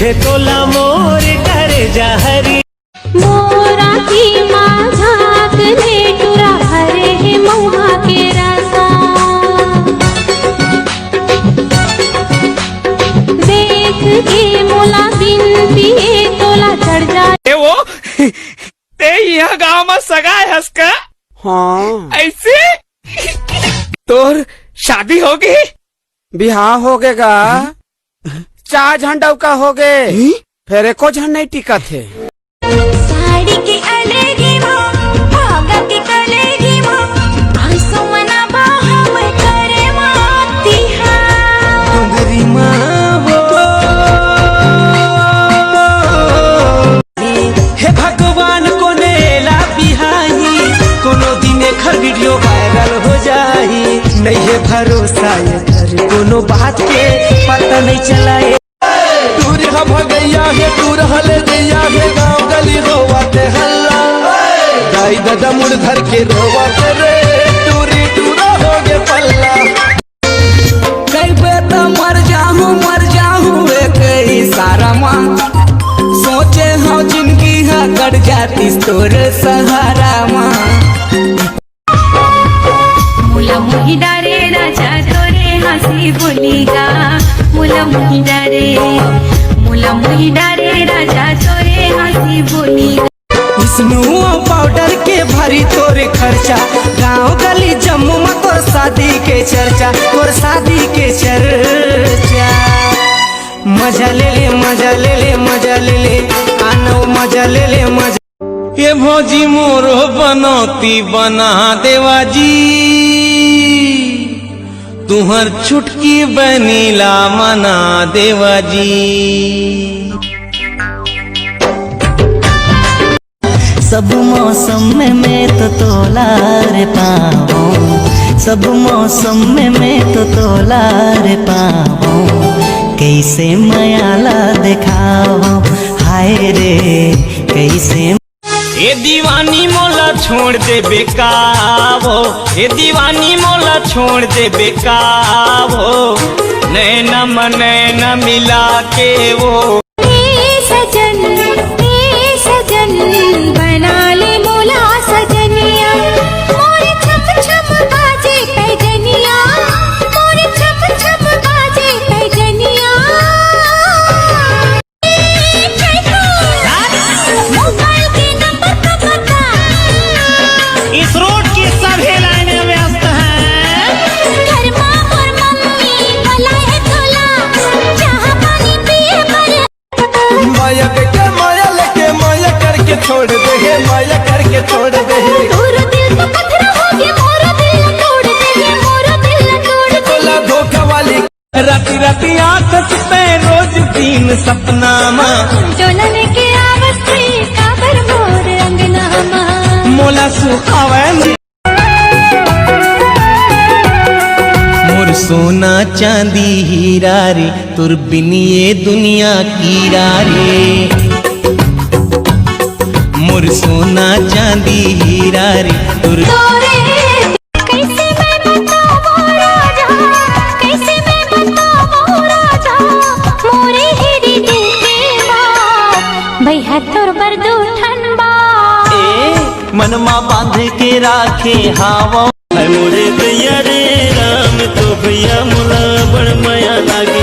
हे तोला मोर करे जहरी मोरा की माझात नेटुरा हरे हे मौहा के रसा देख के मोला बिनती तोला चढ़ जाए वो ते यह गांव में सगाई हंस का हाँ ऐसे तोर शादी होगी बिहार हो गएगा 4 झंडा का हो गए फिर एको झंड नहीं टिका थे साड़ी के अलगी माँ भागा के कलेगी माँ आंसू मना बाहम करे माती डोंगरी माँ वो हे भगवान को नेला बिहाई कोनो दिने खर वीडियो वायरल हो जाही नहीं है भरोसा ये घर कोनो बात के पता नहीं चलाए दूर हम गैया है दूर हले गैया है गाँव गली रोवाते हल्ला दाई दादा मुड़ धर के रोवाते रे दूरी दूरा हो गए पल्ला कई बेटा मर जाऊँ एक सारा माँ सोचे हाँ जिंदगी है कट जाती तोर सहारा माँ मुला मुही डारे राजा तोरे हंसी बोलीगा मुला मुही डारे राजा तोरे हंसी बोलीगा विष्णु पाउडर के भरी तोरे खर्चा गांव गली जम्मू में तोर शादी के चर्चा तोर शादी के चर्चा मजा ले ले मजा ले ले मजा ले ले आनो मजा ले ले मजा ये भौजी मोरो बनौती बना देवा जी तुहर छुटकी बनीला मना देवा जी सब मौसम में मैं तो तोला रे पाऊँ सब मौसम में मैं तो तोला रे पाऊँ कैसे मायाला दिखाओ हाय रे कैसे ए दीवानी मोला छोड़ दे बेकावो ए दीवानी मोला छोड़ दे बेकावो नैना मन नैना मिला के वो सजन बना ले मोला सजनिया मोरे छम छम बाजे पैजनिया मोरे छम छम बाजे पैजनिया मोबाइल के नंबर का पता इस रोड की सभी लाइनें व्यस्त हैं घर माँ और मम्मी भला है तोला जहाँ पानी पिए पर माया के माया लेके माया करके छोड़ दे हे माया करके छोड़ दे हे तोरा दिल तो पत्थर हो गया मोरा दिल तोड़ दे मोरा दिल तोड़ दे तोला धोखा वाली राती राती आँख पे रोज दिन सपना माँ डोलने के आवाज से काबर मोर अंगना माँ मोला सुखावे मोर सोना चांदी हीरा रे तुर बिनी ये दुनिया कीरा रे मोर सोना चांदी हीरा रे तुर तोरे कैसे मैं बताऊं राजा कैसे मैं बताऊं राजा मोरे हिरी दिल के बात भैया तोर बर दो ठनबा मनमा बांध के राखे हावा मोरे भैया रे राम तो भैया मोला बड़ माया लागे